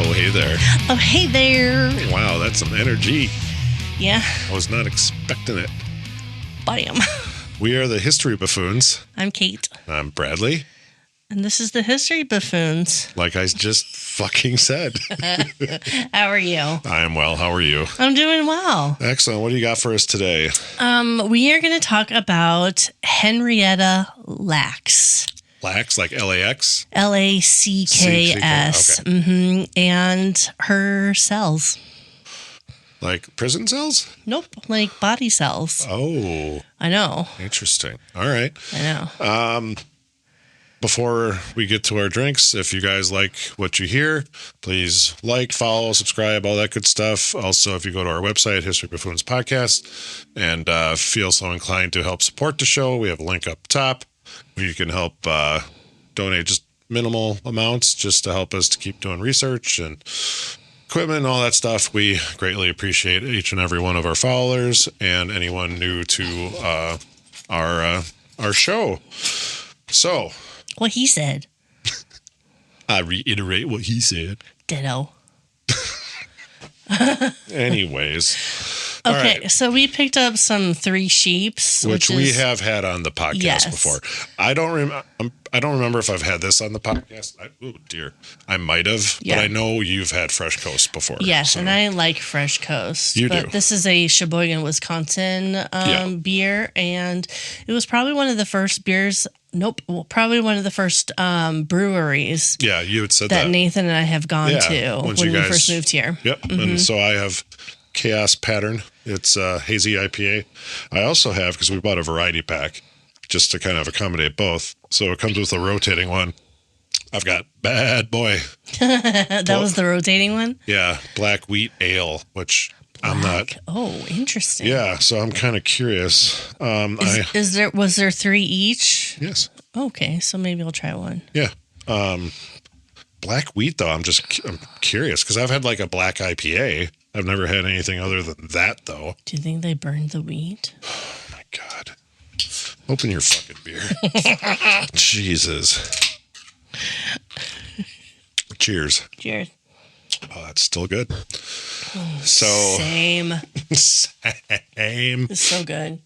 Oh, hey there. Oh, hey there. Wow, that's some energy. Yeah. I was not expecting it. Bam. We are the History Buffoons. I'm Kate. I'm Bradley. And this is the History Buffoons. Like I just fucking said. How are you? I am well. How are you? I'm doing well. Excellent. What do you got for us today? We are going to talk about Henrietta Lacks. Lacks, like L-A-X? Lacks. Okay. Mm-hmm. And her cells. Like prison cells? Nope. Like body cells. Oh. I know. Interesting. All right. I know. Before we get to our drinks, if you guys like what you hear, please like, follow, subscribe, all that good stuff. Also, if you go to our website, History Buffoons Podcast, and feel so inclined to help support the show, we have a link up top where you can help donate just minimal amounts just to help us to keep doing research and equipment and all that stuff. We greatly appreciate each and every one of our followers and anyone new to our show. So... What he said. I reiterate what he said. Ditto. Anyways. Okay, right. So we picked up some Three Sheeps. Which we have had on the podcast Yes. before. I don't remember if I've had this on the podcast. Oh, dear. I might have, Yeah. but I know you've had Fresh Coast before. Yes, so. And I like Fresh Coast. You but do. This is a Sheboygan, Wisconsin beer, and it was probably one of the first beers. Nope, well, probably one of the first breweries. Yeah, you had said that that. Nathan and I have gone to when we first moved here. Yep, and so I have Chaos Pattern. It's a hazy IPA. I also have, because we bought a variety pack just to kind of accommodate both. So it comes with a rotating one. I've got Bad Boy. That was the rotating one? Yeah, Black Wheat Ale, which I'm not. Oh, interesting. Yeah, so I'm kind of curious. Was there three each? Yes. Okay, so maybe I'll try one. Yeah. Black Wheat, though, I'm curious because I've had like a black IPA. I've never had anything other than that, though. Do you think they burned the wheat? Oh, my God. Open your fucking beer. Jesus. Cheers. Cheers. Oh, that's still good. So Same. Same. It's so good.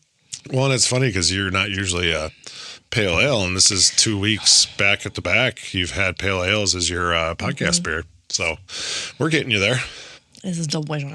Well, and it's funny because you're not usually a pale ale, and this is 2 weeks back at the back. You've had pale ales as your podcast beer. So we're getting you there. This is delicious.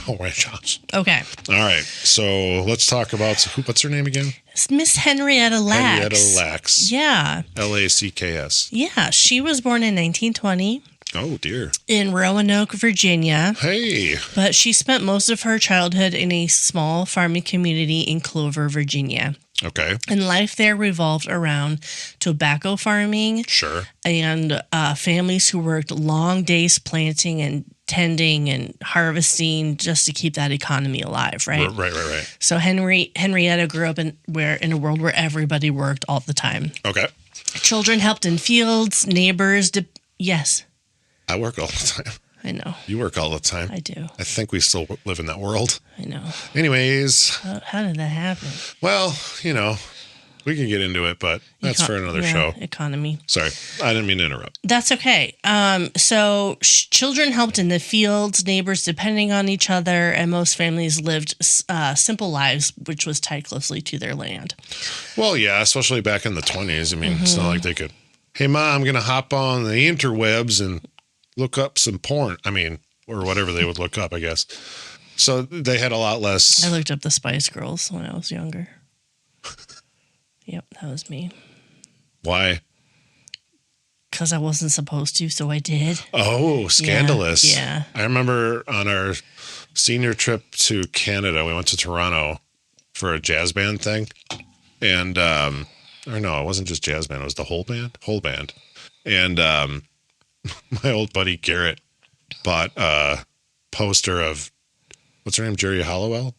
Don't worry, Josh. Okay. All right. So let's talk about what's her name again? It's Miss Henrietta Lacks. Henrietta Lacks. Yeah. Lacks. Yeah. She was born in 1920. Oh, dear. In Roanoke, Virginia. Hey. But she spent most of her childhood in a small farming community in Clover, Virginia. Okay. And life there revolved around tobacco farming. Sure. And families who worked long days planting and tending and harvesting just to keep that economy alive, right? Right. So Henrietta grew up in a world where everybody worked all the time. Okay. Children helped in fields, neighbors. Yes. I work all the time. I know. You work all the time. I do. I think we still live in that world. I know. Anyways. How did that happen? Well, we can get into it, but that's for another show. Economy. Sorry, I didn't mean to interrupt. That's okay. So children helped in the fields, neighbors depending on each other, and most families lived simple lives, which was tied closely to their land. Well, yeah, especially back in the 20s. I mean, It's not like they could, hey, Ma, I'm going to hop on the interwebs and look up some porn. I mean, or whatever they would look up, I guess. So they had a lot less. I looked up the Spice Girls when I was younger. Yep, that was me. Why? Because I wasn't supposed to, so I did. Oh, scandalous. Yeah. I remember on our senior trip to Canada, we went to Toronto for a jazz band thing. And, or no, it wasn't just jazz band. It was the whole band. And my old buddy Garrett bought a poster of, what's her name? Jerry Hollowell?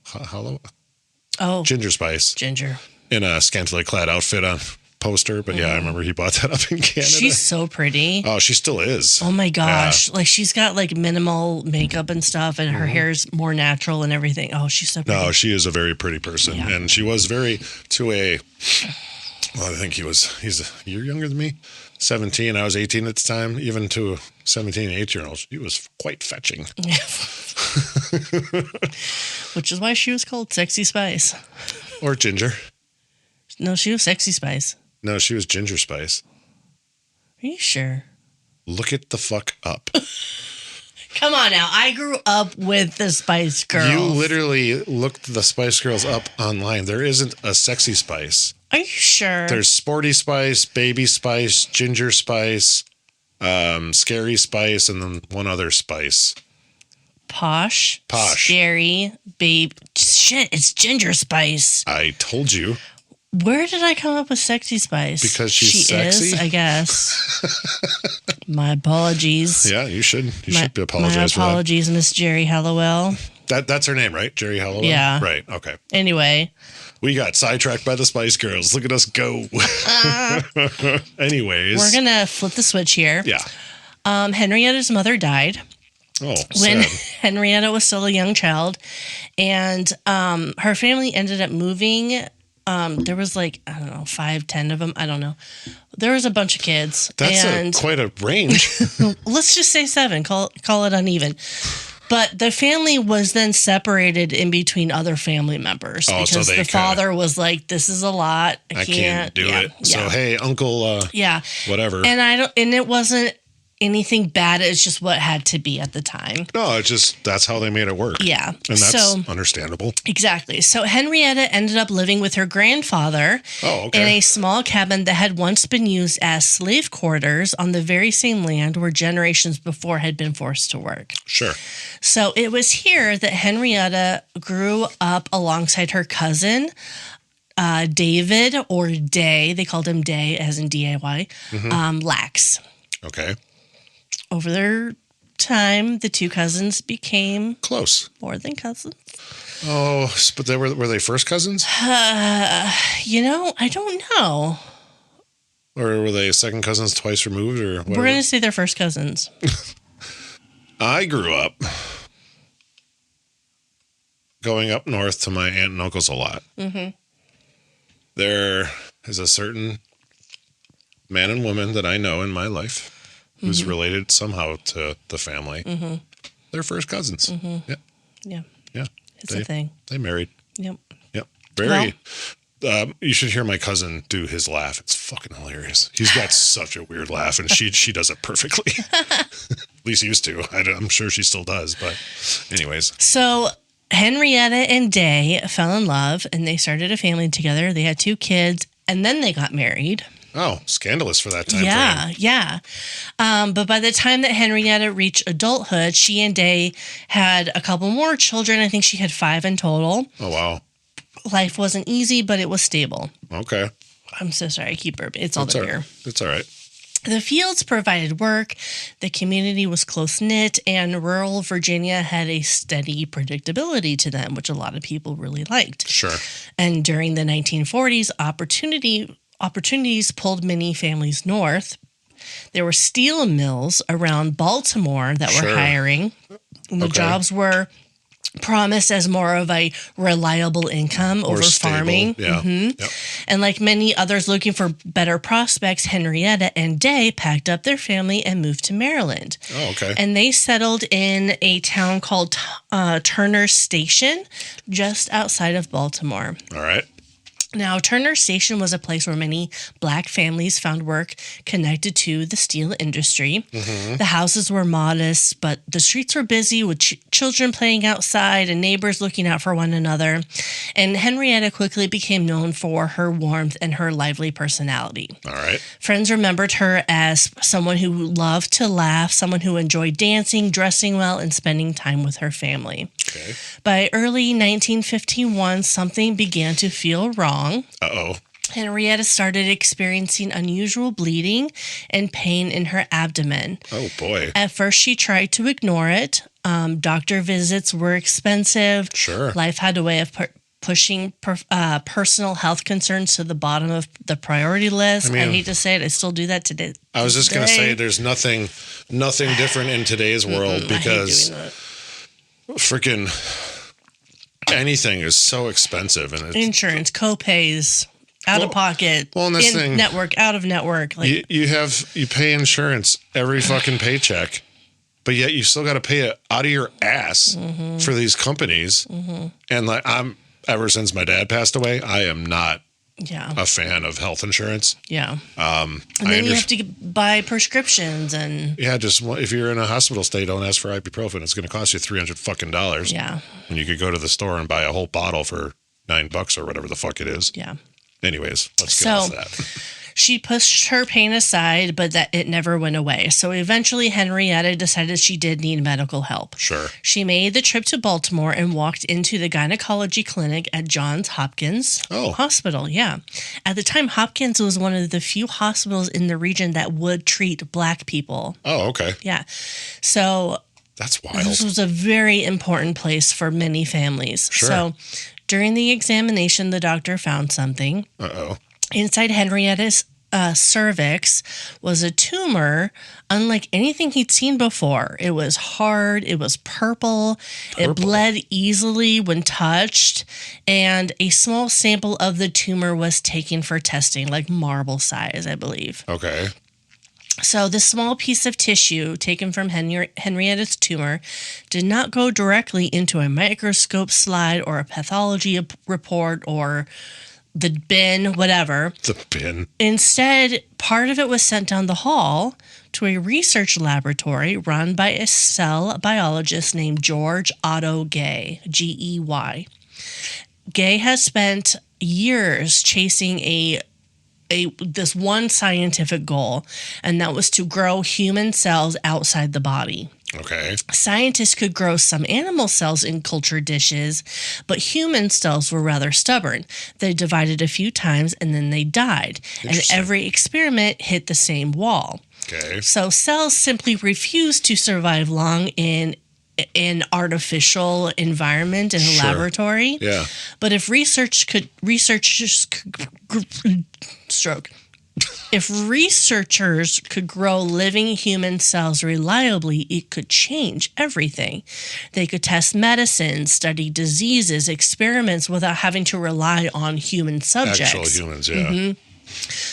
Oh. Ginger Spice. Ginger. In a scantily clad outfit on poster. But yeah, I remember he bought that up in Canada. She's so pretty. Oh, she still is. Oh my gosh. Yeah. Like she's got like minimal makeup and stuff and her hair's more natural and everything. Oh, she's so pretty. No, she is a very pretty person. Yeah. And she was very to a Well, I think he's a year younger than me. 17. I was 18 at the time. Even to 17, 18-year-olds, he was quite fetching. Which is why she was called Sexy Spice. Or Ginger. No, she was Sexy Spice. No, she was Ginger Spice. Are you sure? Look it the fuck up. Come on now. I grew up with the Spice Girls. You literally looked the Spice Girls up online. There isn't a Sexy Spice. Are you sure? There's Sporty Spice, Baby Spice, Ginger Spice, Scary Spice, and then one other spice. Posh. Scary. Babe. Shit, it's Ginger Spice. I told you. Where did I come up with Sexy Spice? Because she's sexy? Is, I guess. My apologies. Yeah, you should. You should apologize for that. My apologies, Miss Jerry Hallowell. That's her name, right? Jerry Hallowell? Yeah. Right, okay. Anyway. We got sidetracked by the Spice Girls. Look at us go. Anyways. We're going to flip the switch here. Yeah. Henrietta's mother died. Oh, when sad. Henrietta was still a young child. And her family ended up moving. There was like, I don't know, 5, 10 of them. I don't know. There was a bunch of kids. That's quite a range. Let's just say 7. Call it uneven. But the family was then separated in between other family members because the father was like, "This is a lot. I can't do it." Yeah. So hey, Uncle, whatever. And it wasn't anything bad. It's just what had to be at the time. No, it's just that's how they made it work. Yeah, and that's understandable. Exactly. So Henrietta ended up living with her grandfather in a small cabin that had once been used as slave quarters on the very same land where generations before had been forced to work. Sure. So it was here that Henrietta grew up alongside her cousin, David, or Day. They called him Day, as in D-A-Y, Lacks. Okay. Over their time, the two cousins became close. More than cousins. Oh, but were they first cousins? I don't know. Or were they second cousins twice removed? Or whatever? We're going to say they're first cousins. I grew up going up north to my aunt and uncles a lot. Mm-hmm. There is a certain man and woman that I know in my life who's related somehow to the family. Mm-hmm. They're first cousins. Mm-hmm. Yeah. Yeah. It's a thing. They married. Yep. Very. You should hear my cousin do his laugh. It's fucking hilarious. He's got such a weird laugh, and she does it perfectly. At least used to. I'm sure she still does, but anyways. So Henrietta and Day fell in love, and they started a family together. They had 2 kids, and then they got married. Oh, scandalous for that time frame. Yeah. But by the time that Henrietta reached adulthood, she and Day had a couple more children. I think she had 5 in total. Oh, wow. Life wasn't easy, but it was stable. Okay. I'm so sorry. I keep burping. It's all the beer. It's all right. The fields provided work, the community was close-knit, and rural Virginia had a steady predictability to them, which a lot of people really liked. Sure. And during the 1940s, opportunities pulled many families north. There were steel mills around Baltimore that were hiring. And the jobs were promised as more of a reliable income over farming. Yeah. Mm-hmm. Yep. And like many others looking for better prospects, Henrietta and Day packed up their family and moved to Maryland. Oh, okay. And they settled in a town called Turner Station, just outside of Baltimore. All right. Now, Turner Station was a place where many Black families found work connected to the steel industry. Mm-hmm. The houses were modest, but the streets were busy with children playing outside and neighbors looking out for one another. And Henrietta quickly became known for her warmth and her lively personality. All right. Friends remembered her as someone who loved to laugh, someone who enjoyed dancing, dressing well, and spending time with her family. Okay. By early 1951, something began to feel wrong. Uh-oh. Henrietta started experiencing unusual bleeding and pain in her abdomen. Oh, boy. At first, she tried to ignore it. Doctor visits were expensive. Sure. Life had a way of pushing personal health concerns to the bottom of the priority list. I hate to say it. I still do that today. I was just going to say there's nothing different in today's world because freaking anything is so expensive. And insurance, co-pays. out of pocket, well, and this thing, network, out of network. Like you pay insurance every fucking paycheck, but yet you still got to pay it out of your ass for these companies. And like ever since my dad passed away, I am not a fan of health insurance. Yeah. And then you have to buy prescriptions and just if you're in a hospital stay, don't ask for ibuprofen. It's going to cost you $300 fucking dollars. Yeah. And you could go to the store and buy a whole bottle for $9 or whatever the fuck it is. Yeah. Anyways, let's get off that. She pushed her pain aside, but that it never went away. So eventually Henrietta decided she did need medical help. Sure. She made the trip to Baltimore and walked into the gynecology clinic at Johns Hopkins Hospital. Yeah. At the time, Hopkins was one of the few hospitals in the region that would treat Black people. Oh, okay. Yeah. So that's wild. This was a very important place for many families. Sure. So during the examination, the doctor found something. Uh-oh. Inside Henrietta's cervix was a tumor unlike anything he'd seen before. It was hard. It was purple. It bled easily when touched. And a small sample of the tumor was taken for testing, like marble size, I believe. Okay. So this small piece of tissue taken from Henrietta's tumor did not go directly into a microscope slide or a pathology report or the bin, whatever. The bin. Instead, part of it was sent down the hall to a research laboratory run by a cell biologist named George Gey, Gey. Gey has spent years chasing this one scientific goal, and that was to grow human cells outside the body. Okay. Scientists could grow some animal cells in culture dishes, but human cells were rather stubborn. They divided a few times and then they died. And every experiment hit the same wall. Okay. So cells simply refused to survive long in an artificial environment in a laboratory. Yeah. But if researchers could grow living human cells reliably, it could change everything. They could test medicines, study diseases, experiments without having to rely on human subjects. Actual humans, yeah.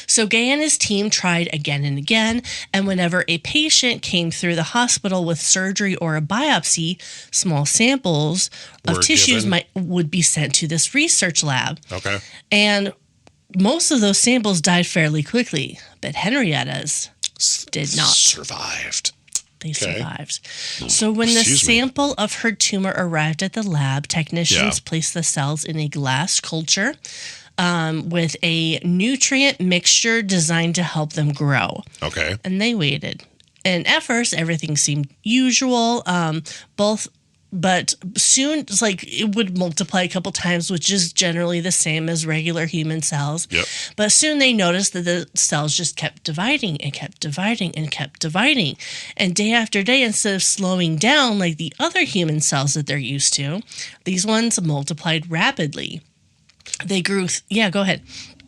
So Gey and his team tried again and again, and whenever a patient came through the hospital with surgery or a biopsy, small samples of tissues would be sent to this research lab. Okay. And most of those samples died fairly quickly, but Henrietta's did not. Survived. They survived. So when the sample of her tumor arrived at the lab, technicians placed the cells in a glass culture with a nutrient mixture designed to help them grow. Okay. And they waited. And at first, everything seemed usual. But soon, it's like it would multiply a couple times, which is generally the same as regular human cells. Yep. But soon they noticed that the cells just kept dividing and kept dividing and kept dividing. And day after day, instead of slowing down like the other human cells that they're used to, these ones multiplied rapidly. They grew. Go ahead.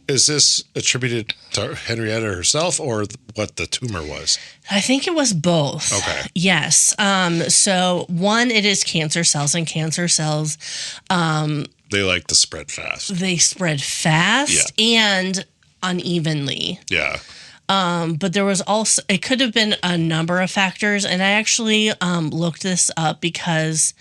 Is this attributed to Henrietta herself or what the tumor was? I think it was both. Okay. Yes. So one, it is cancer cells, and cancer cells, they like to spread fast. They spread fast and unevenly. Yeah. But there was also, it could have been a number of factors, and I actually looked this up because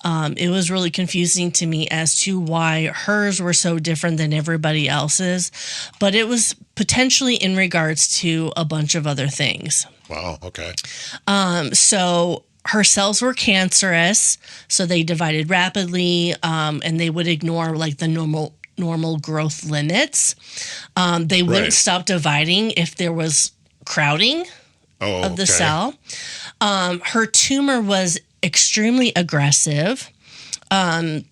it was really confusing to me as to why hers were so different than everybody else's, but it was potentially in regards to a bunch of other things. Wow, okay. So her cells were cancerous, so they divided rapidly, and they would ignore like the normal growth limits. They wouldn't stop dividing if there was crowding of the cell. Her tumor was extremely aggressive, and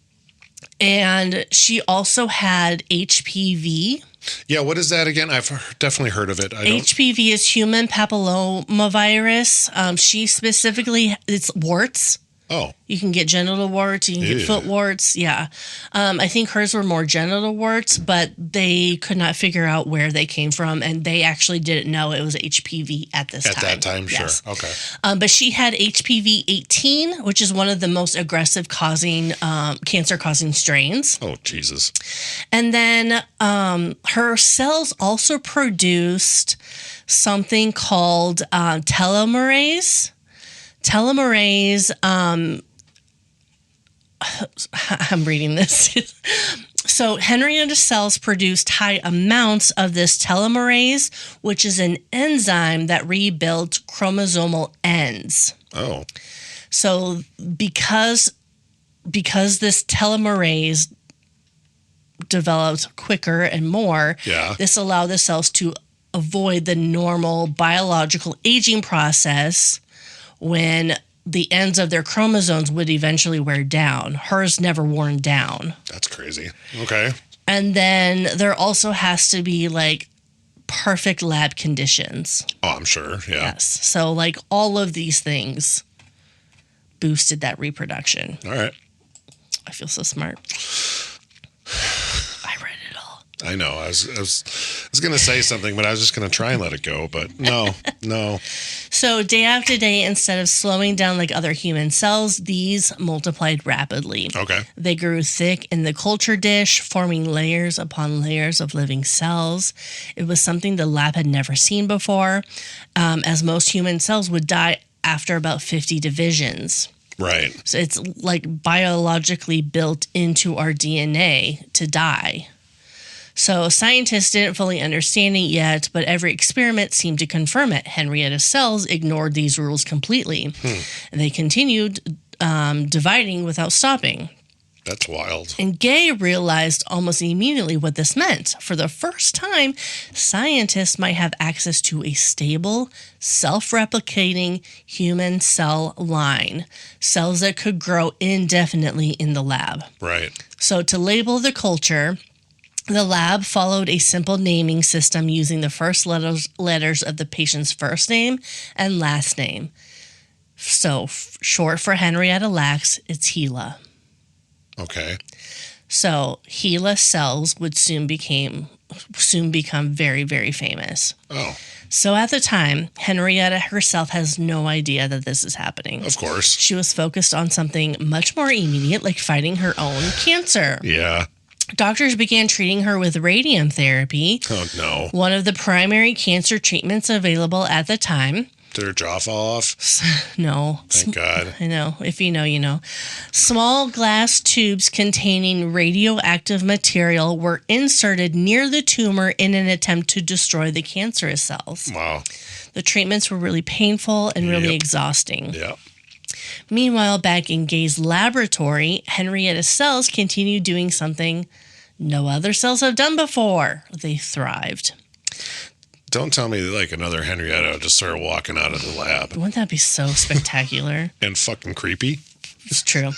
she also had HPV. Yeah, what is that again? I've definitely heard of it. HPV is human papillomavirus. She specifically, it's warts. Oh. You can get genital warts. You can get foot warts. Yeah. I think hers were more genital warts, but they could not figure out where they came from. And they actually didn't know it was HPV at this time. At that time, yes. Sure. Okay. But she had HPV 18, which is one of the most aggressive cancer-causing strains. Oh, Jesus. And then her cells also produced something called telomerase. Telomerase, I'm reading this. So Henrietta's cells produced high amounts of this telomerase, which is an enzyme that rebuilds chromosomal ends. Oh. So because this telomerase developed quicker and more, this allowed the cells to avoid the normal biological aging process when the ends of their chromosomes would eventually wear down. Hers never worn down. That's crazy. Okay. And then there also has to be like perfect lab conditions. Oh, I'm sure. Yeah. Yes. So like all of these things boosted that reproduction. All right. I feel so smart. I read it all. I know. I was going to say something, but I was just going to try and let it go. But no. So day after day, instead of slowing down like other human cells, these multiplied rapidly. Okay. They grew thick in the culture dish, forming layers upon layers of living cells. It was something the lab had never seen before, as most human cells would die after about 50 divisions. Right. So it's like biologically built into our DNA to die. So scientists didn't fully understand it yet, but every experiment seemed to confirm it. Henrietta's cells ignored these rules completely. And they continued dividing without stopping. That's wild. And Gey realized almost immediately what this meant. For the first time, scientists might have access to a stable, self-replicating human cell line. Cells that could grow indefinitely in the lab. Right. So to label the culture, the lab followed a simple naming system using the first letters of the patient's first name and last name. So short for Henrietta Lacks, it's HeLa. Okay. So HeLa cells would soon become very, very famous. Oh. So at the time, Henrietta herself has no idea that this is happening. Of course. She was focused on something much more immediate, like fighting her own cancer. Yeah. Doctors began treating her with radium therapy. Oh, no. One of the primary cancer treatments available at the time. Did her jaw fall off? No. Thank God. I know. If you know, you know. Small glass tubes containing radioactive material were inserted near the tumor in an attempt to destroy the cancerous cells. Wow. The treatments were really painful and really exhausting. Yeah. Meanwhile, back in Gey's laboratory, Henrietta's cells continued doing something no other cells have done before. They thrived. Don't tell me like another Henrietta just started walking out of the lab. Wouldn't that be so spectacular? And fucking creepy. It's true.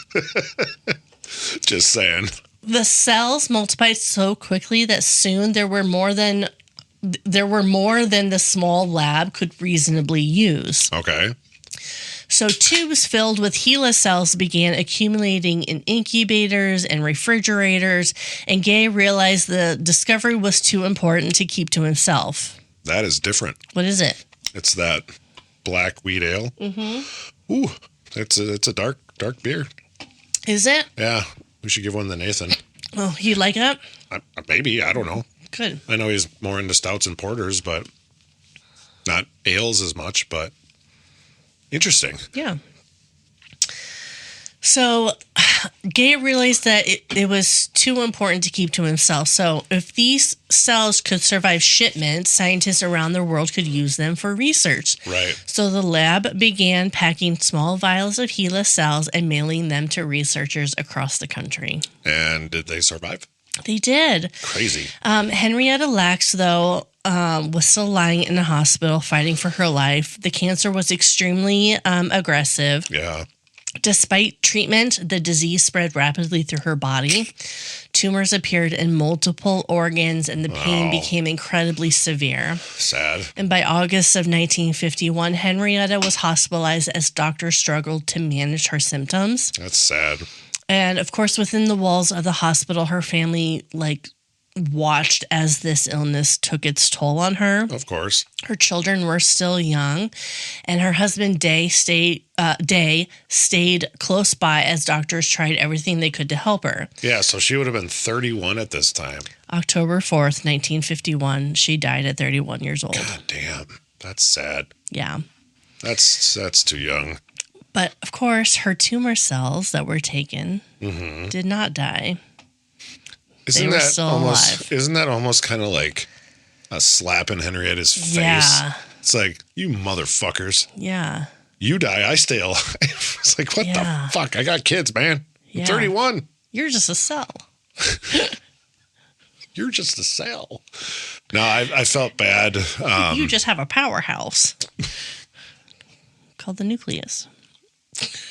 Just saying. The cells multiplied so quickly that soon there were more than the small lab could reasonably use. Okay. So tubes filled with HeLa cells began accumulating in incubators and refrigerators, and Gey realized the discovery was too important to keep to himself. That is different. What is it? It's that black wheat ale. Mm-hmm. Ooh, it's a dark beer. Is it? Yeah, we should give one to Nathan. Oh, you like it? Maybe, I don't know. Good. I know he's more into stouts and porters, but not ales as much, but interesting. Yeah. So Gey realized that it was too important to keep to himself. So if these cells could survive shipment, scientists around the world could use them for research. Right. So the lab began packing small vials of HeLa cells and mailing them to researchers across the country. And did they survive? They did. Crazy. Henrietta Lacks, though, was still lying in a hospital fighting for her life. The cancer was extremely aggressive. Yeah. Despite treatment, the disease spread rapidly through her body. Tumors appeared in multiple organs, and the pain became incredibly severe. Sad. And by August of 1951, Henrietta was hospitalized as doctors struggled to manage her symptoms. That's sad. And of course, within the walls of the hospital, her family watched as this illness took its toll on her. Of course. Her children were still young, and her husband Day stayed close by as doctors tried everything they could to help her. Yeah, so she would have been 31 at this time. October 4th, 1951, she died at 31 years old. God damn. That's sad. Yeah. That's too young. But of course, her tumor cells that were taken did not die. Isn't that almost kind of like a slap in Henrietta's face? Yeah. It's like, you motherfuckers. Yeah. You die, I stay alive. It's like, what the fuck? I got kids, man. I'm 31. You're just a cell. You're just a cell. No, I felt bad. You just have a powerhouse called the nucleus.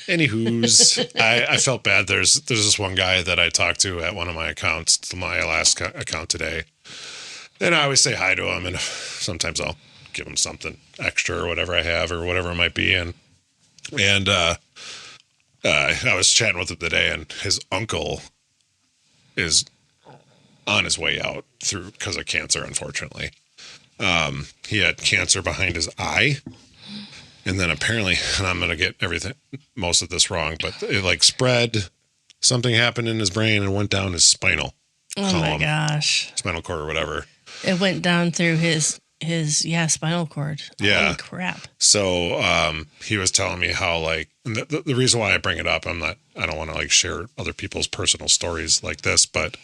Anywho's, I felt bad. There's this one guy that I talked to at one of my accounts, my last account today. And I always say hi to him, and sometimes I'll give him something extra or whatever I have or whatever it might be. And I was chatting with him today, and his uncle is on his way out because of cancer, unfortunately. He had cancer behind his eye. And then apparently, and I'm going to get most of this wrong, but it spread. Something happened in his brain and went down his spinal column. My gosh. Spinal cord or whatever. It went down through his spinal cord. Yeah. Holy crap. So he was telling me how the reason why I bring it up, I don't want to share other people's personal stories like this, but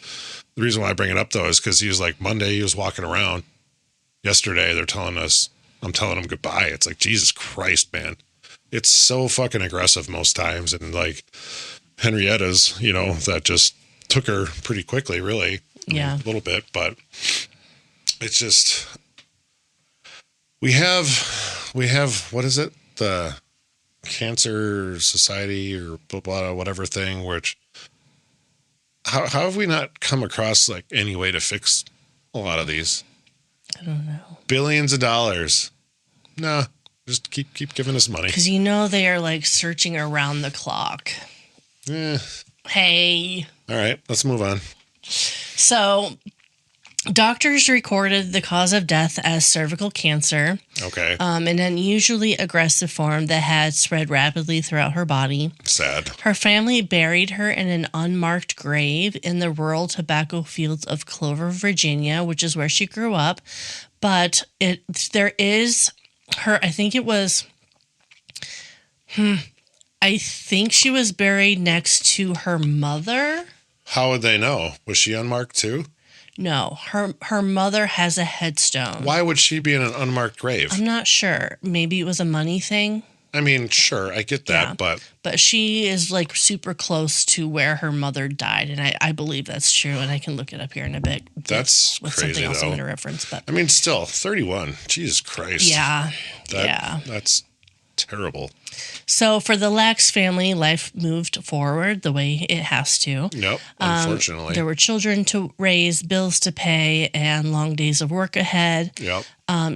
the reason why I bring it up though is because he was Monday he was walking around. Yesterday I'm telling him goodbye. It's like, Jesus Christ, man. It's so fucking aggressive most times. And Henrietta's, that just took her pretty quickly, really. Yeah. A little bit, but it's just, we have, what is it? The Cancer Society or blah, blah, whatever thing, which, how have we not come across any way to fix a lot of these? I don't know. Billions of dollars. Nah, just keep giving us money. Because they are searching around the clock. Hey. All right, let's move on. So, doctors recorded the cause of death as cervical cancer. Okay. An unusually aggressive form that had spread rapidly throughout her body. Sad. Her family buried her in an unmarked grave in the rural tobacco fields of Clover, Virginia, which is where she grew up. But there is her, I think she was buried next to her mother. How would they know? Was she unmarked too? No, her mother has a headstone. Why would she be in an unmarked grave? I'm not sure. Maybe it was a money thing. I mean, sure, I get that, but she is super close to where her mother died, and I believe that's true, and I can look it up here in a bit. That's with crazy, something else though. I'm going to reference, but I mean, still 31. Jesus Christ. Yeah, that's terrible. So for the Lacks family, life moved forward the way it has to. Yep, unfortunately. There were children to raise, bills to pay, and long days of work ahead. Yep.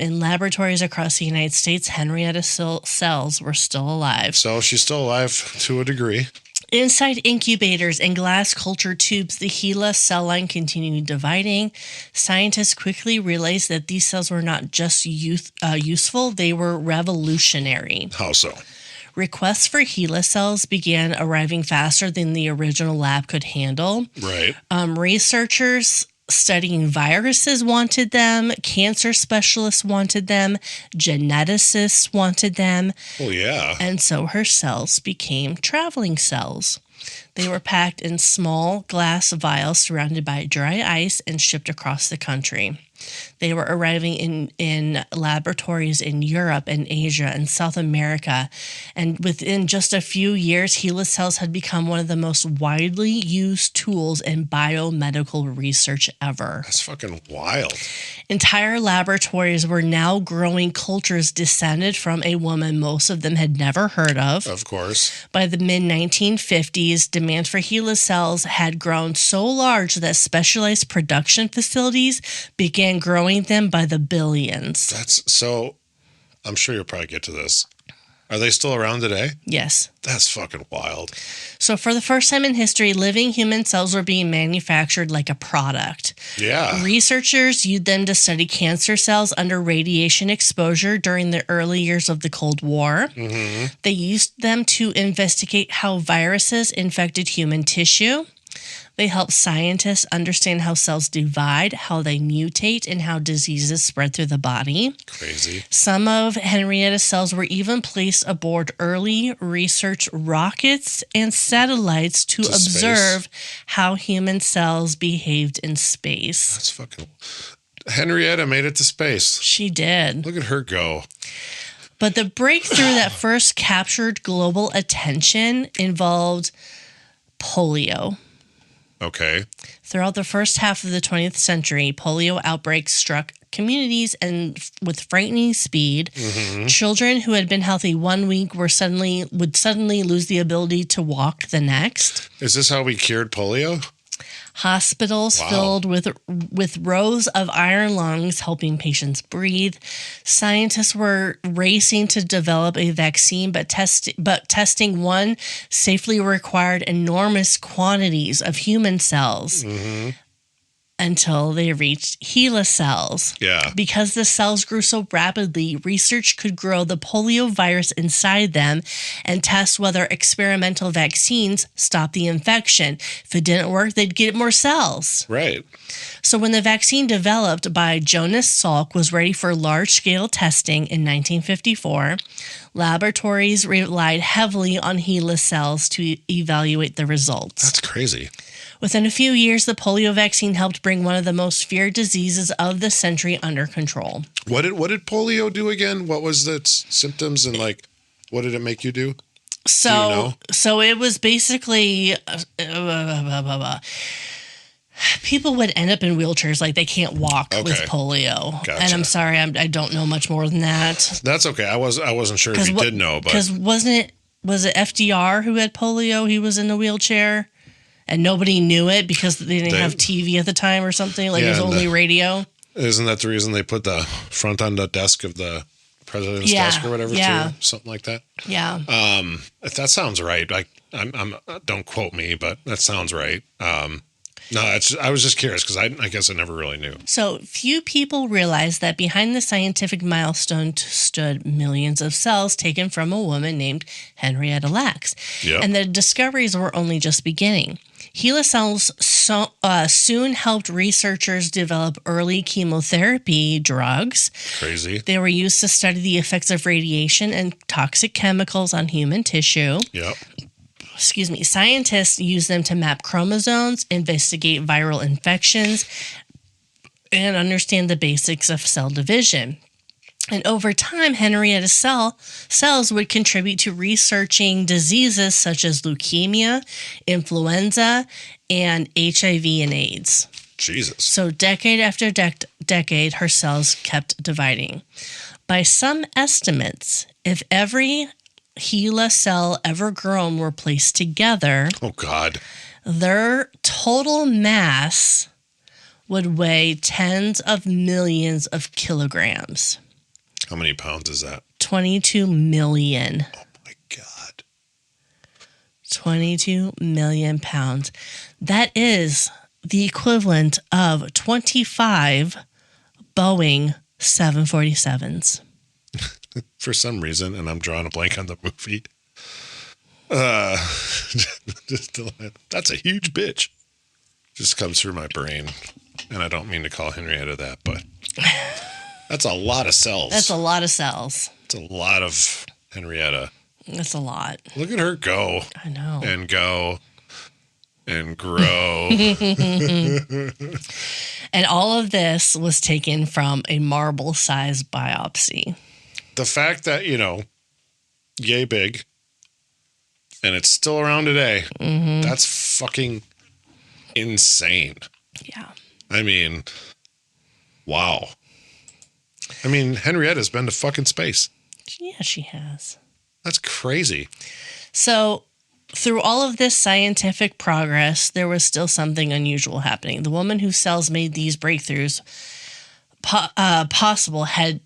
In laboratories across the United States, Henrietta's cells were still alive. So she's still alive to a degree. Inside incubators and glass culture tubes, the HeLa cell line continued dividing. Scientists quickly realized that these cells were not just useful, they were revolutionary. How so? Requests for HeLa cells began arriving faster than the original lab could handle. Right. Researchers studying viruses wanted them, cancer specialists wanted them, geneticists wanted them. Oh, yeah. And so her cells became traveling cells. They were packed in small glass vials surrounded by dry ice and shipped across the country. They were arriving in laboratories in Europe and Asia and South America. And within just a few years, HeLa cells had become one of the most widely used tools in biomedical research ever. That's fucking wild. Entire laboratories were now growing cultures descended from a woman most of them had never heard of. Of course. By the mid-1950s, demand for HeLa cells had grown so large that specialized production facilities began growing them by the billions. That's so. I'm sure you'll probably get to this. Are they still around today? Yes. That's fucking wild. So for the first time in history, living human cells were being manufactured like a product. Yeah. Researchers used them to study cancer cells under radiation exposure during the early years of the Cold War. Mm-hmm. They used them to investigate how viruses infected human tissue. They help scientists understand how cells divide, how they mutate, and how diseases spread through the body. Crazy. Some of Henrietta's cells were even placed aboard early research rockets and satellites to observe how human cells behaved in space. That's fucking... Henrietta made it to space. She did. Look at her go. But the breakthrough that first captured global attention involved polio. Okay. Throughout the first half of the 20th century, polio outbreaks struck communities and with frightening speed. Mm-hmm. Children who had been healthy 1 week would suddenly lose the ability to walk the next. Is this how we cured polio? Hospitals filled with rows of iron lungs helping patients breathe. Scientists were racing to develop a vaccine, but testing one safely required enormous quantities of human cells. Mm-hmm. Until they reached HeLa cells. Yeah. Because the cells grew so rapidly, research could grow the polio virus inside them and test whether experimental vaccines stopped the infection. If it didn't work, they'd get more cells. Right. So when the vaccine developed by Jonas Salk was ready for large-scale testing in 1954, laboratories relied heavily on HeLa cells to evaluate the results. That's crazy. Within a few years, the polio vaccine helped bring one of the most feared diseases of the century under control. What did polio do again? What was the symptoms and what did it make you do? So, do you know? So it was basically people would end up in wheelchairs, like they can't walk with polio. Gotcha. And I'm sorry, I don't know much more than that. That's okay. I wasn't sure if you did know, but because was it FDR who had polio? He was in a wheelchair. And nobody knew it because they didn't have TV at the time or something. It was only radio. Isn't that the reason they put the front on the desk of the president's desk or whatever too? Something like that. Yeah. If that sounds right. I'm don't quote me, but that sounds right. No, I was just curious because I guess I never really knew. So few people realize that behind the scientific milestone stood millions of cells taken from a woman named Henrietta Lacks. Yep. And the discoveries were only just beginning. HeLa cells soon helped researchers develop early chemotherapy drugs. Crazy. They were used to study the effects of radiation and toxic chemicals on human tissue. Yep. Scientists use them to map chromosomes, investigate viral infections, and understand the basics of cell division. And over time, Henrietta's cells would contribute to researching diseases such as leukemia, influenza, and HIV and AIDS. Jesus. So decade after decade, her cells kept dividing. By some estimates, if every HeLa cell ever grown were placed together, oh God, their total mass would weigh tens of millions of kilograms. How many pounds is that? 22 million. Oh my God. 22 million pounds. That is the equivalent of 25 Boeing 747s. For some reason, and I'm drawing a blank on the movie. That's a huge bitch. Just comes through my brain. And I don't mean to call Henrietta that, but that's a lot of cells. That's a lot of cells. It's a lot of Henrietta. That's a lot. Look at her go. I know. And go. and grow. And all of this was taken from a marble-sized biopsy. The fact that, yay big, and it's still around today, that's fucking insane. Yeah. I mean, wow. I mean, Henrietta's been to fucking space. Yeah, she has. That's crazy. So, through all of this scientific progress, there was still something unusual happening. The woman whose cells made these breakthroughs possible had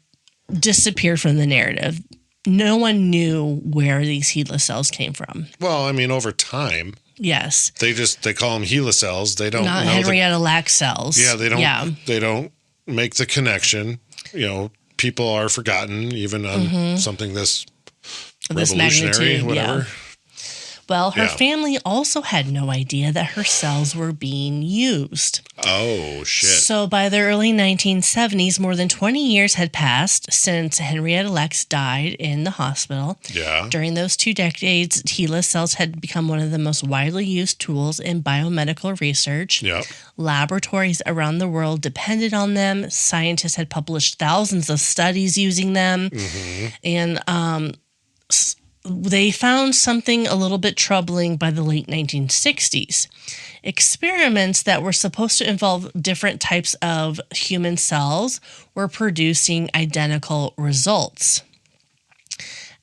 disappeared from the narrative. No one knew where these HeLa cells came from. Well, I mean, over time. Yes. They call them HeLa cells. They don't Not know Henrietta Lacks cells. Yeah, they don't make the connection. People are forgotten even on something this revolutionary, magnitude, whatever. Yeah. Well, her family also had no idea that her cells were being used. Oh, shit. So by the early 1970s, more than 20 years had passed since Henrietta Lacks died in the hospital. Yeah. During those 2 decades, HeLa cells had become one of the most widely used tools in biomedical research. Yeah. Laboratories around the world depended on them. Scientists had published thousands of studies using them. And they found something a little bit troubling by the late 1960s. Experiments that were supposed to involve different types of human cells were producing identical results.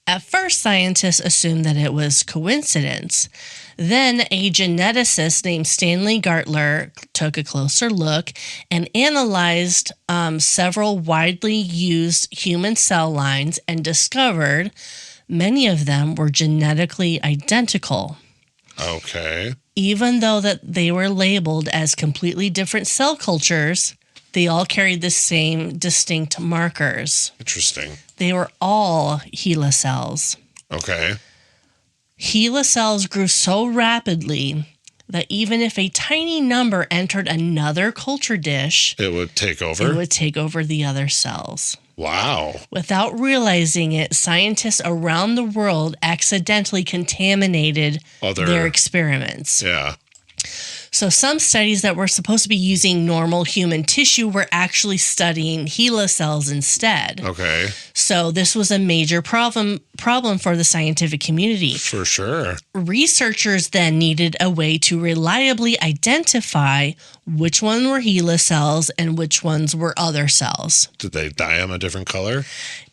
At first, scientists assumed that it was coincidence. Then a geneticist named Stanley Gartler took a closer look and analyzed several widely used human cell lines and discovered many of them were genetically identical. Okay. Even though that they were labeled as completely different cell cultures, they all carried the same distinct markers. Interesting. They were all HeLa cells. Okay. HeLa cells grew so rapidly that even if a tiny number entered another culture dish, it would take over? It would take over the other cells. Wow. Without realizing it, scientists around the world accidentally contaminated their experiments. Yeah. So some studies that were supposed to be using normal human tissue were actually studying HeLa cells instead. Okay. So this was a major problem for the scientific community. For sure. Researchers then needed a way to reliably identify which one were HeLa cells and which ones were other cells. Did they dye them a different color?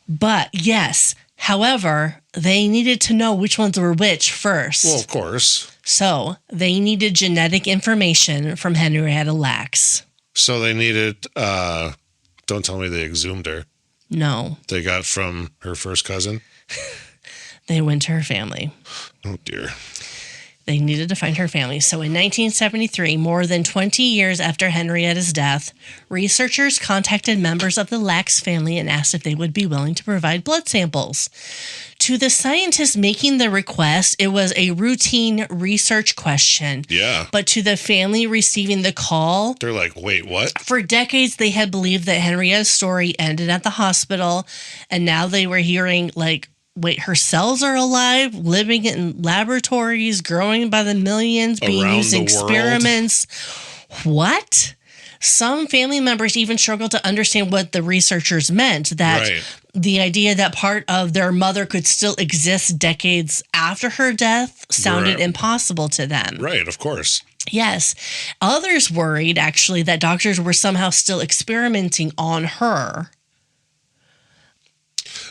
But yes, however, they needed to know which ones were which first. Well, of course. So they needed genetic information from Henrietta Lacks. So they needed, don't tell me they exhumed her. No. They got from her first cousin? They went to her family. Oh, dear. They needed to find her family. So in 1973, more than 20 years after Henrietta's death, researchers contacted members of the Lacks family and asked if they would be willing to provide blood samples. To the scientists making the request, it was a routine research question. Yeah. But to the family receiving the call, they're like, wait, what? For decades, they had believed that Henrietta's story ended at the hospital, and now they were hearing, like, wait, her cells are alive, living in laboratories, growing by the millions, being used in experiments. What? Some family members even struggled to understand what the researchers meant, that the idea that part of their mother could still exist decades after her death sounded impossible to them. Right, of course. Yes. Others worried, actually, that doctors were somehow still experimenting on her.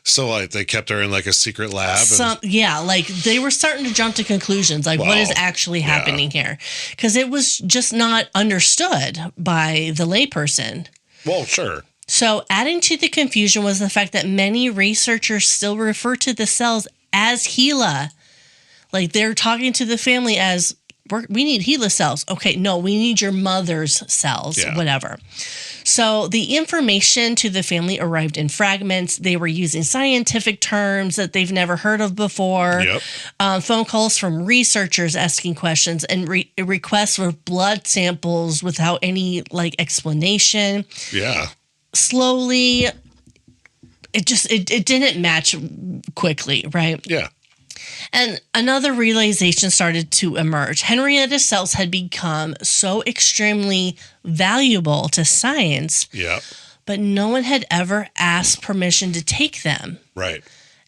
So, like, they kept her in, like, a secret lab? Yeah, like, they were starting to jump to conclusions, like, what is actually happening here? Because it was just not understood by the layperson. Well, sure. So, adding to the confusion was the fact that many researchers still refer to the cells as HeLa. Like, they're talking to the family as, we need HeLa cells. Okay, no, we need your mother's cells, whatever. So the information to the family arrived in fragments. They were using scientific terms that they've never heard of before. Phone calls from researchers asking questions and requests for blood samples without any explanation. Yeah. Slowly, it didn't match quickly, right? Yeah. And another realization started to emerge. Henrietta's cells had become so extremely valuable to science, Yeah. but no one had ever asked permission to take them. Right.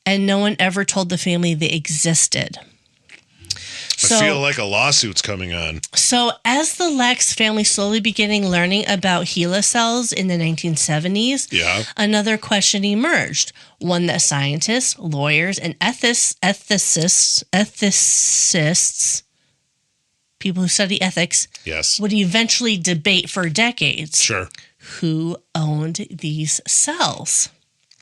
And no one ever told the family they existed. I feel like a lawsuit's coming on. So as the Lacks family slowly began learning about HeLa cells in the 1970s, another question emerged, one that scientists, lawyers, and ethicists, people who study ethics, would eventually debate for decades. Sure. Who owned these cells?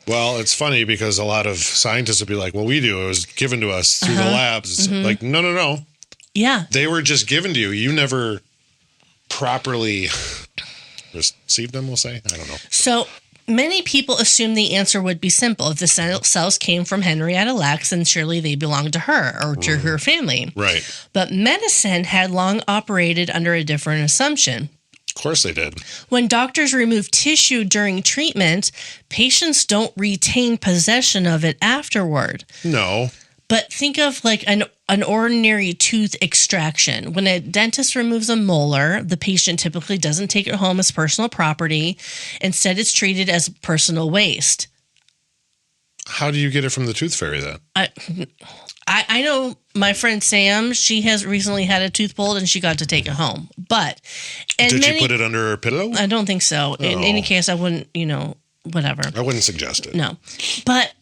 Well, it's funny because a lot of scientists would be like, well, we do. It was given to us through the labs. It's like, no. Yeah. They were just given to you. You never properly received them, we'll say. I don't know. So many people assume the answer would be simple. If the cells came from Henrietta Lacks, then surely they belonged to her or to her family. Right. But medicine had long operated under a different assumption. Of course they did. When doctors remove tissue during treatment, patients don't retain possession of it afterward. No. But think of like an ordinary tooth extraction. When a dentist removes a molar, the patient typically doesn't take it home as personal property. Instead, it's treated as personal waste. How do you get it from the tooth fairy then? I know my friend Sam, she has recently had a tooth pulled and she got to take it home. But did you put it under her pillow? I don't think so. In any case, I wouldn't, whatever. I wouldn't suggest it. No. But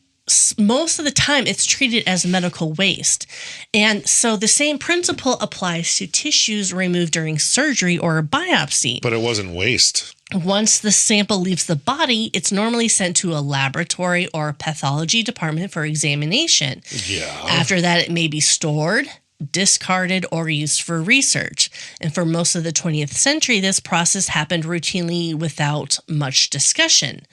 most of the time it's treated as medical waste. And so the same principle applies to tissues removed during surgery or a biopsy. But it wasn't waste. Once the sample leaves the body, it's normally sent to a laboratory or pathology department for examination. Yeah. After that, it may be stored, discarded, or used for research. And for most of the 20th century, this process happened routinely without much discussion.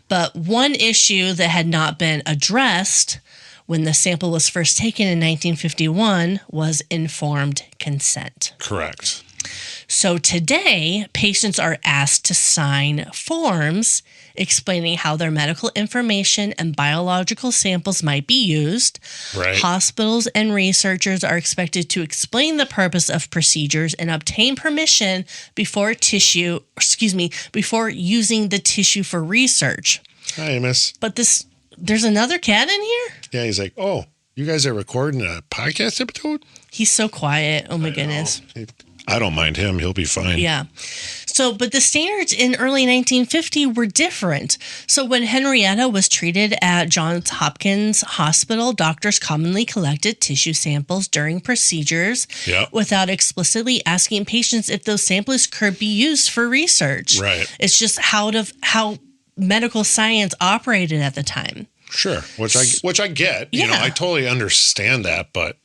But one issue that had not been addressed when the sample was first taken in 1951 was informed consent. Correct. So today, patients are asked to sign forms explaining how their medical information and biological samples might be used. Right. Hospitals and researchers are expected to explain the purpose of procedures and obtain permission before using the tissue for research. Hi, miss. But there's another cat in here? Yeah, he's like, oh, you guys are recording a podcast episode? He's so quiet. Oh my goodness. I don't mind him. He'll be fine. Yeah. So, but the standards in early 1950 were different. So when Henrietta was treated at Johns Hopkins Hospital, doctors commonly collected tissue samples during procedures without explicitly asking patients if those samples could be used for research. Right. It's just how medical science operated at the time. Sure. Which I get. Yeah. I totally understand that, but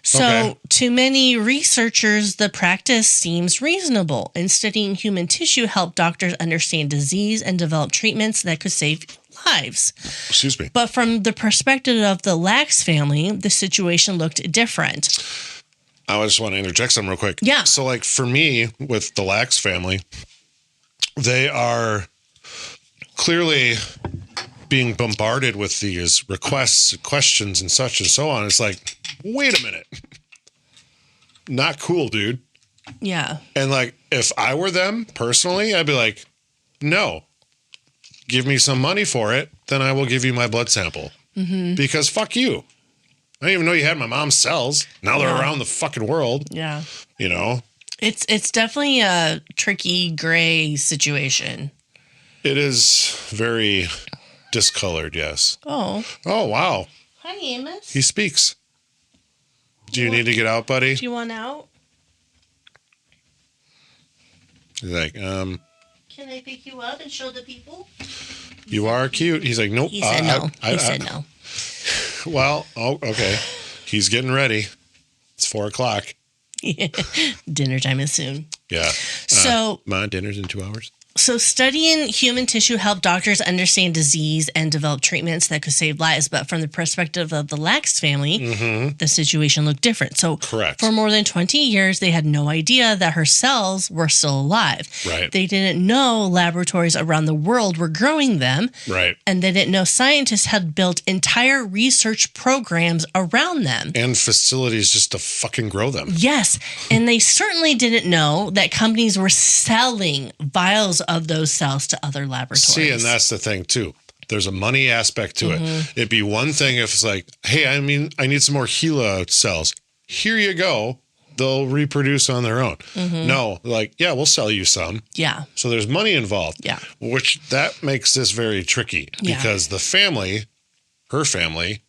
So to many researchers, the practice seems reasonable, and studying human tissue helped doctors understand disease and develop treatments that could save lives. Excuse me. But from the perspective of the Lacks family, the situation looked different. I just want to interject something real quick. Yeah. So like for me with the Lacks family, they are clearly being bombarded with these requests, questions, and such and so on. It's like, wait a minute. Not cool, dude. Yeah. And like, if I were them personally, I'd be like, no, give me some money for it. Then I will give you my blood sample. Mm-hmm. Because fuck you. I didn't even know you had my mom's cells. Now they're around the fucking world. Yeah. It's definitely a tricky gray situation. It is very discolored, yes. Oh, wow. hi, Amos. He speaks. Do you need to get out, buddy? Do you want out? He's like, Can I pick you up and show the people? You are cute. He's like, nope. He said no. He said no. Well, okay. He's getting ready. It's 4:00. Dinner time is soon. Yeah. So my dinner's in 2 hours. So studying human tissue helped doctors understand disease and develop treatments that could save lives. But from the perspective of the Lacks family, the situation looked different. So Correct. for more than 20 years, they had no idea that her cells were still alive. Right. They didn't know laboratories around the world were growing them. Right. And they didn't know scientists had built entire research programs around them. And facilities just to fucking grow them. Yes. And they certainly didn't know that companies were selling vials of those cells to other laboratories. See, and that's the thing too. There's a money aspect to it. It'd be one thing if it's like, hey, I need some more HeLa cells. Here you go. They'll reproduce on their own. No, like, yeah, we'll sell you some. Yeah. So there's money involved. Yeah. Which that makes this very tricky because the family, her family,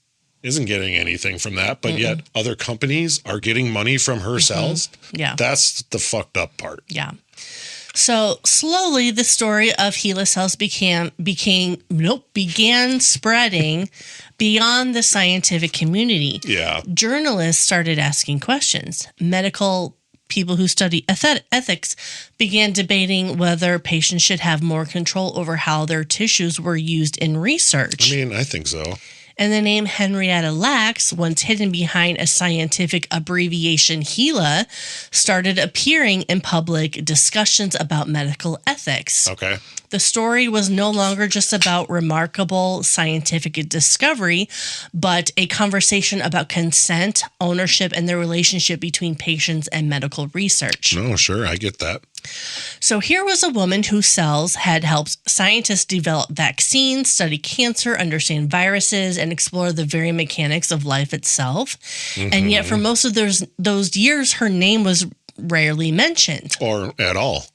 isn't getting anything from that, but yet other companies are getting money from her cells. Yeah. That's the fucked up part. Yeah. So slowly, the story of HeLa cells began spreading beyond the scientific community. Yeah. Journalists started asking questions. Medical people who study ethics began debating whether patients should have more control over how their tissues were used in research. I mean, I think so. And the name Henrietta Lacks, once hidden behind a scientific abbreviation HeLa, started appearing in public discussions about medical ethics. Okay. The story was no longer just about remarkable scientific discovery, but a conversation about consent, ownership, and the relationship between patients and medical research. No, sure, I get that. So here was a woman whose cells had helped scientists develop vaccines, study cancer, understand viruses, and explore the very mechanics of life itself. And yet for most of those years, her name was rarely mentioned. Or at all.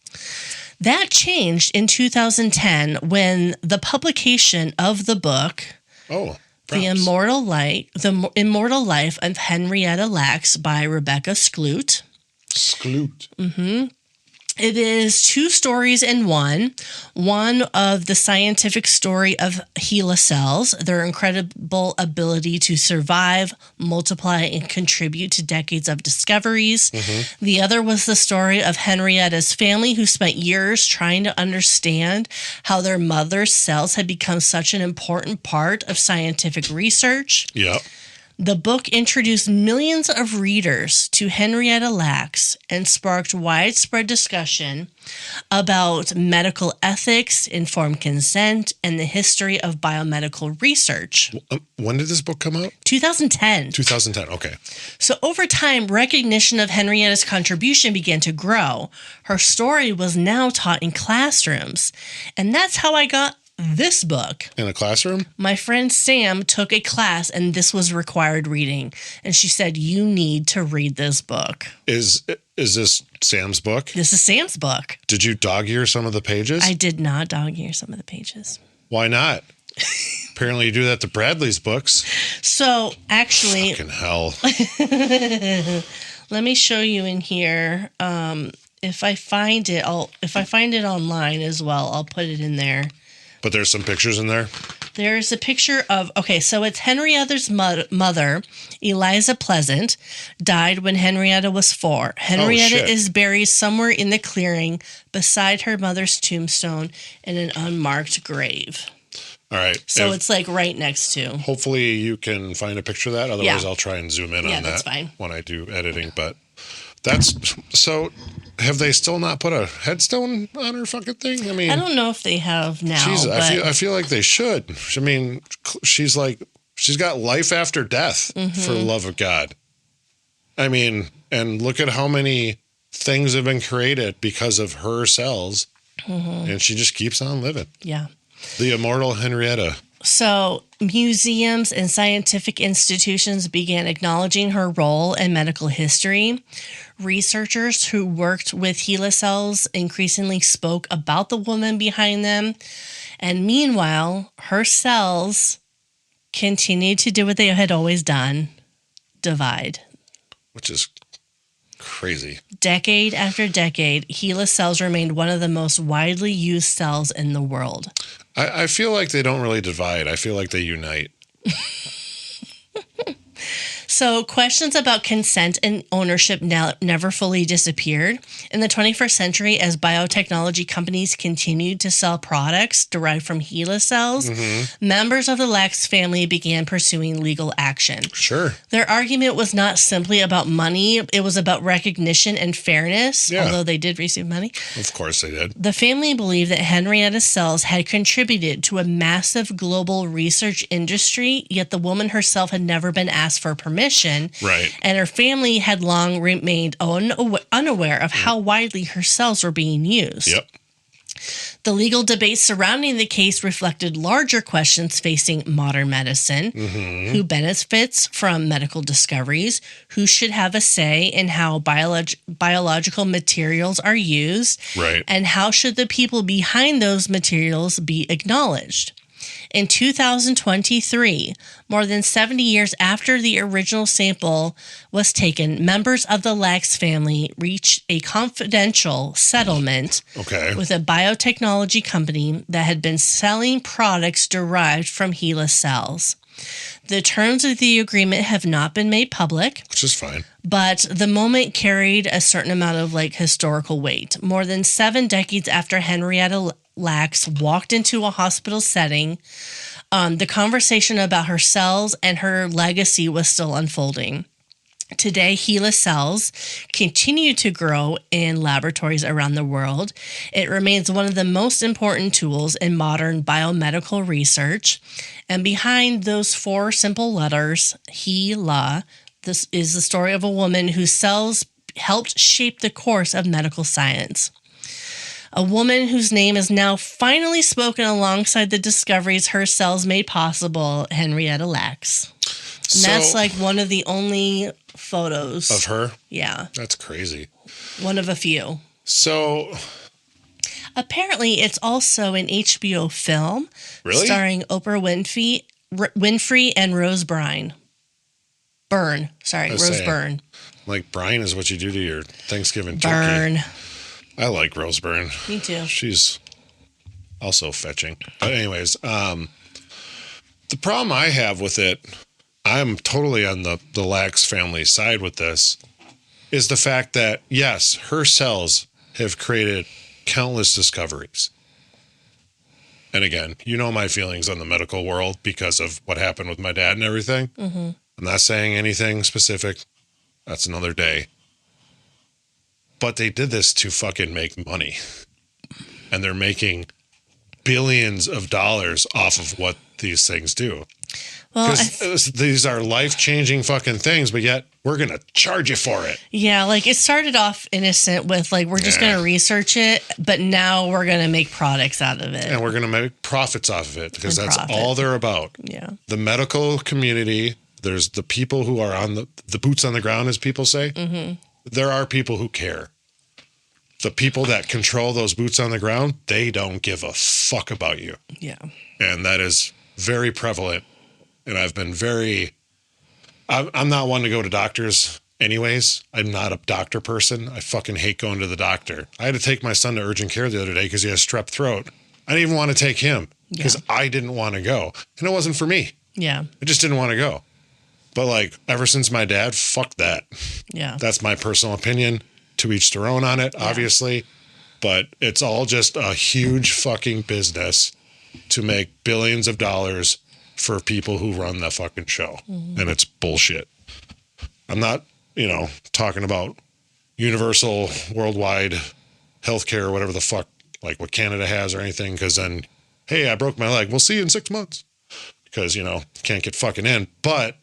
That changed in 2010 when the publication of the book, The Immortal Life of Henrietta Lacks by Rebecca Skloot. It is two stories in one. One of the scientific story of HeLa cells, their incredible ability to survive, multiply, and contribute to decades of discoveries. The other was the story of Henrietta's family, who spent years trying to understand how their mother's cells had become such an important part of scientific research. Yep. The book introduced millions of readers to Henrietta Lacks and sparked widespread discussion about medical ethics, informed consent, and the history of biomedical research. When did this book come out? 2010. 2010, okay. So over time, recognition of Henrietta's contribution began to grow. Her story was now taught in classrooms. And that's how I got this book. In a classroom? My friend Sam took a class and this was required reading. And she said, you need to read this book. Is this Sam's book? This is Sam's book. Did you dog-ear some of the pages? I did not dog-ear some of the pages. Why not? Apparently you do that to Bradley's books. So actually... Fucking hell. Let me show you in here. If I find it online as well, I'll put it in there. But there's some pictures in there? There's a picture of, so it's Henrietta's mother, Eliza Pleasant, died when Henrietta was 4. Henrietta is buried somewhere in the clearing beside her mother's tombstone in an unmarked grave. All right. So it's like right next to. Hopefully you can find a picture of that. Otherwise, I'll try and zoom in on that that's fine. when I do editing. But that's so. Have they still not put a headstone on her fucking thing? I mean, I don't know if they have now. Jesus, I feel like they should. I mean, she's got life after death, for the love of God. I mean, and look at how many things have been created because of her cells, and she just keeps on living. Yeah. The immortal Henrietta. So museums and scientific institutions began acknowledging her role in medical history. Researchers who worked with HeLa cells increasingly spoke about the woman behind them. And meanwhile, her cells continued to do what they had always done, divide. Which is crazy. Decade after decade, HeLa cells remained one of the most widely used cells in the world. I feel like they don't really divide. I feel like they unite. So questions about consent and ownership never fully disappeared. In the 21st century, as biotechnology companies continued to sell products derived from HeLa cells, members of the Lacks family began pursuing legal action. Sure. Their argument was not simply about money, it was about recognition and fairness, although they did receive money. Of course they did. The family believed that Henrietta's cells had contributed to a massive global research industry, yet the woman herself had never been asked for permission. Right. And her family had long remained unaware of how widely her cells were being used. Yep. The legal debate surrounding the case reflected larger questions facing modern medicine. Who benefits from medical discoveries? Who should have a say in how biological materials are used? Right. And how should the people behind those materials be acknowledged? In 2023, more than 70 years after the original sample was taken, members of the Lacks family reached a confidential settlement with a biotechnology company that had been selling products derived from HeLa cells. The terms of the agreement have not been made public. Which is fine. But the moment carried a certain amount of historical weight. More than 7 decades after Henrietta Lacks walked into a hospital setting, the conversation about her cells and her legacy was still unfolding. Today, HeLa cells continue to grow in laboratories around the world. It remains one of the most important tools in modern biomedical research. And behind those 4 simple letters, HeLa, this is the story of a woman whose cells helped shape the course of medical science. A woman whose name is now finally spoken alongside the discoveries her cells made possible, Henrietta Lacks. And that's one of the only photos. Of her? Yeah. That's crazy. One of a few. So apparently it's also an HBO film. Really? Starring Oprah Winfrey and Rose Byrne. Rose Byrne. Like brine is what you do to your Thanksgiving turkey. I like Rose Byrne. Me too. She's also fetching. But anyways, the problem I have with it, I'm totally on the Lacks family side with this, is the fact that, yes, her cells have created countless discoveries. And again, you know my feelings on the medical world because of what happened with my dad and everything. I'm not saying anything specific. That's another day. But they did this to fucking make money. And they're making billions of dollars off of what these things do. Because these are life-changing fucking things, but yet we're going to charge you for it. Yeah, it started off innocent with, we're just going to research it, but now we're going to make products out of it. And we're going to make profits off of it, because that's all they're about. Yeah. The medical community, there's the people who are on the boots on the ground, as people say. There are people who care. The people that control those boots on the ground, they don't give a fuck about you. Yeah. And that is very prevalent. And I've been I'm not one to go to doctors anyways. I'm not a doctor person. I fucking hate going to the doctor. I had to take my son to urgent care the other day because he has strep throat. I didn't even want to take him because I didn't want to go. And it wasn't for me. Yeah. I just didn't want to go. But ever since my dad, fuck that. Yeah. That's my personal opinion. To each their own on it, obviously. But it's all just a huge fucking business to make billions of dollars for people who run the fucking show. And it's bullshit. I'm not, talking about universal worldwide healthcare or whatever the fuck, what Canada has or anything. Because then, hey, I broke my leg. We'll see you in 6 months. Because, can't get fucking in. But,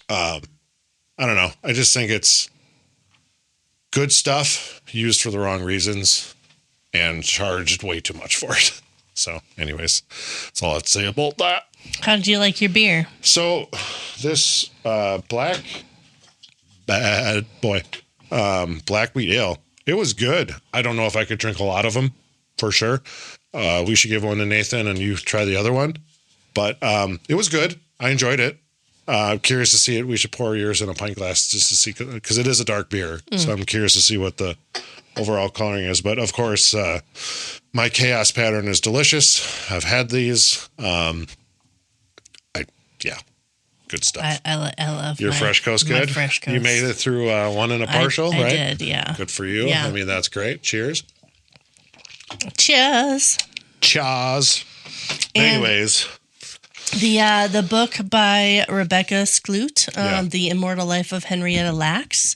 I don't know. I just think it's good stuff used for the wrong reasons and charged way too much for it. So anyways, that's all I have to say about that. How did you like your beer? So this black wheat ale, it was good. I don't know if I could drink a lot of them for sure. We should give one to Nathan and you try the other one. But it was good. I enjoyed it. Curious to see it. We should pour yours in a pint glass just to see, because it is a dark beer. So I'm curious to see what the overall coloring is. But of course, my chaos pattern is delicious. I've had these. Good Good stuff. I love your Fresh Coast. Good. Fresh Coast. You made it through one and a partial, I right? did, yeah. Good for you. Yeah. I mean, that's great. Cheers. Cheers. Chaz. And Anyways. The book by Rebecca Skloot, Yeah. The Immortal Life of Henrietta Lacks,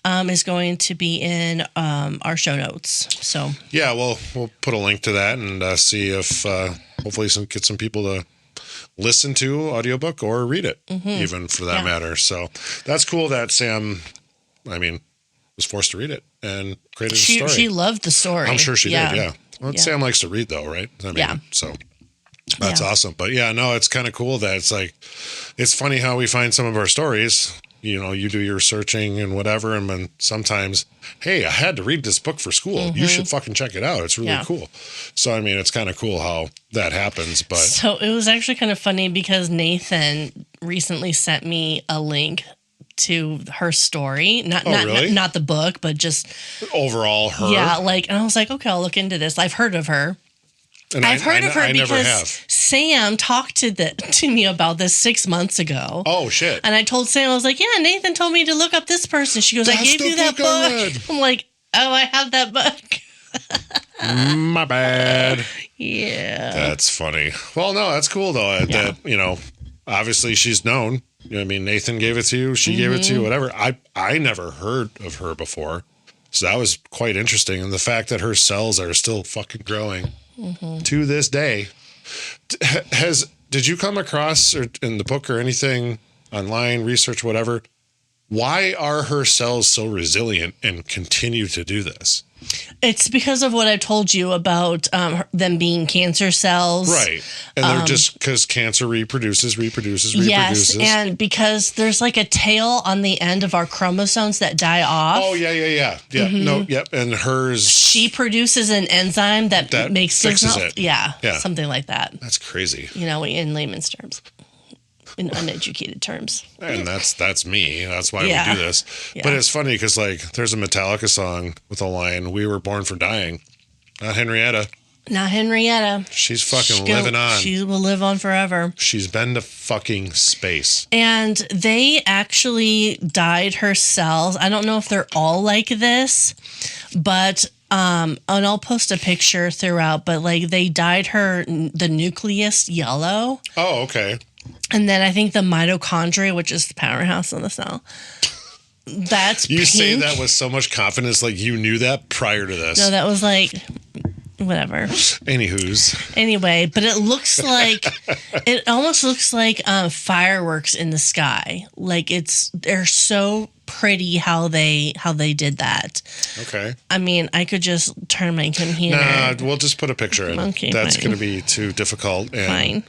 is going to be in our show notes. So Yeah, well, we'll put a link to that and see if hopefully get some people to listen to audiobook or read it, even for that matter. So that's cool that Sam, I mean, was forced to read it and created a story. She loved the story. I'm sure she did, yeah. Well, Yeah. Sam likes to read though, right? I mean, so that's awesome. But yeah, no, it's kind of cool that it's like, it's funny how we find some of our stories. You know, you do your searching and whatever, and then sometimes, hey, I had to read this book for school. You should fucking check it out. It's really cool. So, I mean, it's kind of cool how that happens. But So it was actually kind of funny because Nathan recently sent me a link to her story. Really? Not the book, but just overall, her. Yeah, like, and I was like, okay, I'll look into this. I've heard of her. And I've heard of her I never because have. Sam talked to me about this 6 months ago. Oh, shit. And I told Sam, I was like, yeah, Nathan told me to look up this person. She goes, I That's gave the you that book I book. read. I'm like, oh, I have that book. My bad. Yeah. That's funny. Well, no, that's cool though. That, you know, obviously she's known. You know what I mean? Nathan gave it to you. She gave it to you, whatever. I never heard of her before. So that was quite interesting. And the fact that her cells are still fucking growing to this day. Did you come across or in the book or anything online, research, whatever? Why are her cells so resilient and continue to do this? It's because of what I told you about them being cancer cells. Right. And they're just because cancer reproduces. Yes, and because there's like a tail on the end of our chromosomes that die off. Oh, yeah. No, yep. And hers. She produces an enzyme that makes fixes it. Yeah, something like that. That's crazy. You know, in layman's terms. In uneducated terms. And that's me. That's why we do this. Yeah. But it's funny because, like, there's a Metallica song with a line, "We were born for dying." Not Henrietta. Not Henrietta. She's fucking living on. She will live on forever. She's been to fucking space. And they actually dyed her cells. I don't know if they're all like this, but and I'll post a picture throughout, but like they dyed the nucleus yellow. Oh, okay. And then I think the mitochondria, which is the powerhouse of the cell, that's You pink. say that with so much confidence, like you knew that prior to this. No, that was like, whatever. Anywho's. Anyway, but it almost looks like fireworks in the sky. Like they're so pretty how they did that. Okay. I mean, I could just turn my computer. Nah, we'll just put a picture in. Okay, that's fine. going to be too difficult. And Fine.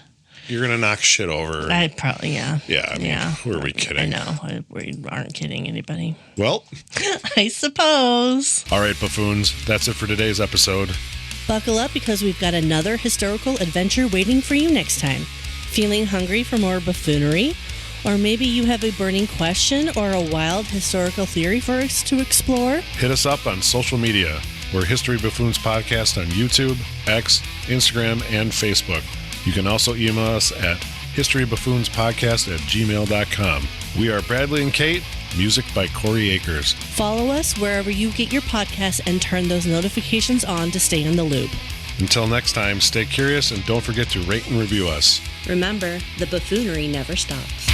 You're going to knock shit over. I probably, yeah. Yeah, I mean, who are we kidding? I know. We aren't kidding anybody. Well, I suppose. all right, buffoons. That's it for today's episode. Buckle up because we've got another historical adventure waiting for you next time. Feeling hungry for more buffoonery? Or maybe you have a burning question or a wild historical theory for us to explore? Hit us up on social media. We're History Buffoons Podcast on YouTube, X, Instagram, and Facebook. You can also email us at historybuffoonspodcast@gmail.com. We are Bradley and Kate, music by Corey Akers. Follow us wherever you get your podcasts and turn those notifications on to stay in the loop. Until next time, stay curious and don't forget to rate and review us. Remember, the buffoonery never stops.